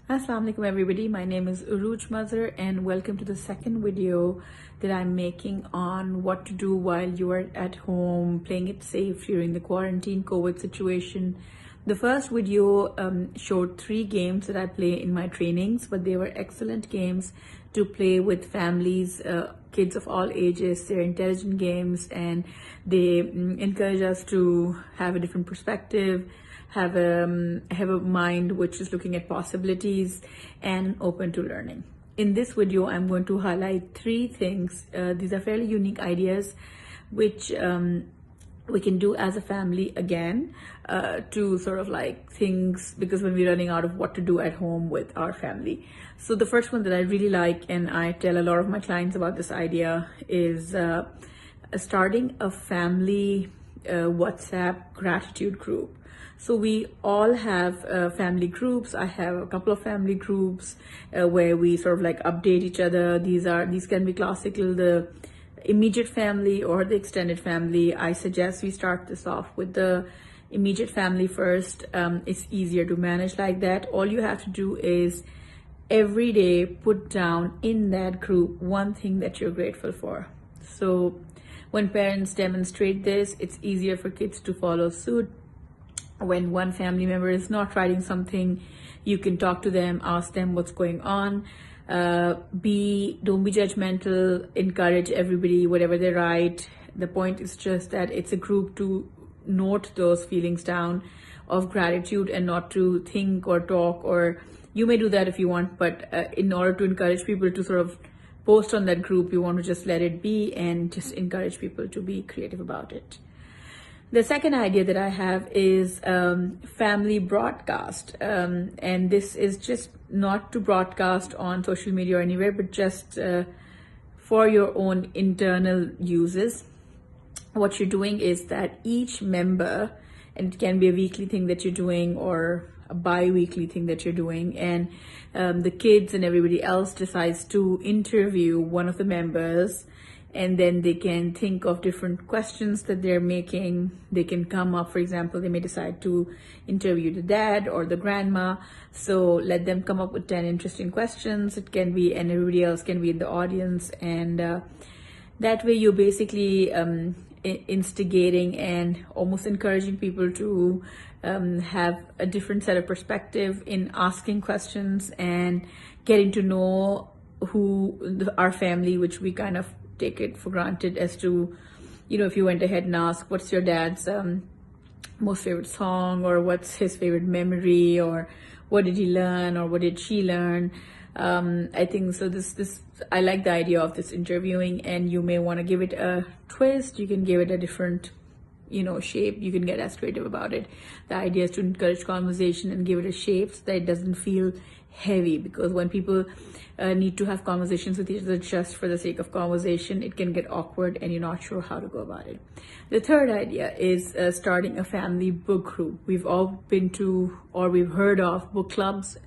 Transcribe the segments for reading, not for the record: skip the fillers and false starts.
Assalamu alaikum everybody, my name is Uruj Mazhar and welcome to the second video that I'm making on what to do while you are at home playing it safe during the quarantine COVID situation. The first video showed 3 games that I play in my trainings, but they were excellent games to play with families, kids of all ages. They're intelligent games and they encourage us to have a different perspective, have a mind which is looking at possibilities and open to learning. In this video, I'm going to highlight 3 things. These are fairly unique ideas which we can do as a family again to sort of like things, because when we're running out of what to do at home with our family. So the first one that I really like, and I tell a lot of my clients about this idea, is starting a family WhatsApp gratitude group. So we all have family groups. I have a couple of family groups where we sort of like update each other. These can be classical, the immediate family or the extended family. I suggest we start this off with the immediate family first. It's easier to manage like that. All you have to do is every day put down in that group one thing that you're grateful for. So when parents demonstrate this, it's easier for kids to follow suit. When one family member is not writing something, you can talk to them, ask them what's going on. Don't be judgmental, encourage everybody, whatever they write. The point is just that it's a group to note those feelings down of gratitude and not to think or talk, or you may do that if you want, but in order to encourage people to sort of post on that group, you want to just let it be and just encourage people to be creative about it. The second idea that I have is family broadcast. And this is just not to broadcast on social media or anywhere, but just for your own internal uses. What you're doing is that each member, and it can be a weekly thing that you're doing or a bi-weekly thing that you're doing, and the kids and everybody else decides to interview one of the members, and then they can think of different questions that they're making. They can come up, for example, they may decide to interview the dad or the grandma. So let them come up with 10 interesting questions. It can be, and everybody else can be in the audience. And that way you're basically instigating and almost encouraging people to have a different set of perspective in asking questions and getting to know our family, which we kind of take it for granted as to, if you went ahead and asked, what's your dad's most favorite song, or what's his favorite memory, or what did he learn, or what did she learn? I think so I like the idea of this interviewing, and you may want to give it a twist. You can give it a different shape. You can get as creative about it. The idea is to encourage conversation and give it a shape so that it doesn't feel heavy, because when people need to have conversations with each other just for the sake of conversation, it can get awkward and you're not sure how to go about it. The third idea is starting a family book group. We've all been to, or we've heard of, book clubs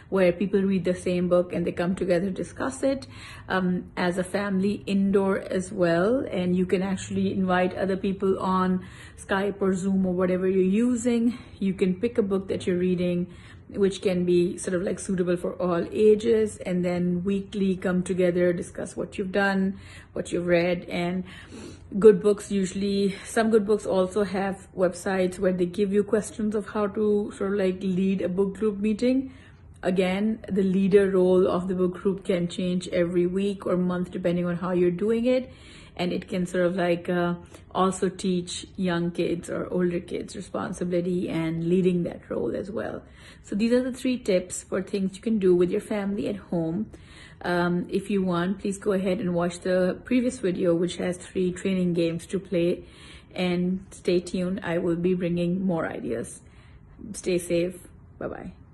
where people read the same book and they come together to discuss it as a family, indoor as well. And you can actually invite other people on Skype or Zoom or whatever you're using. You can pick a book that you're reading, which can be sort of like suitable for all ages, and then weekly come together, discuss what you've done, what you've read. And good books, usually some good books also have websites where they give you questions of how to sort of like lead a book group meeting. Again, the leader role of the book group can change every week or month depending on how you're doing it. And it can sort of like also teach young kids or older kids responsibility and leading that role as well. So these are the 3 tips for things you can do with your family at home. If you want, please go ahead and watch the previous video, which has 3 training games to play, and stay tuned. I will be bringing more ideas. Stay safe. Bye-bye.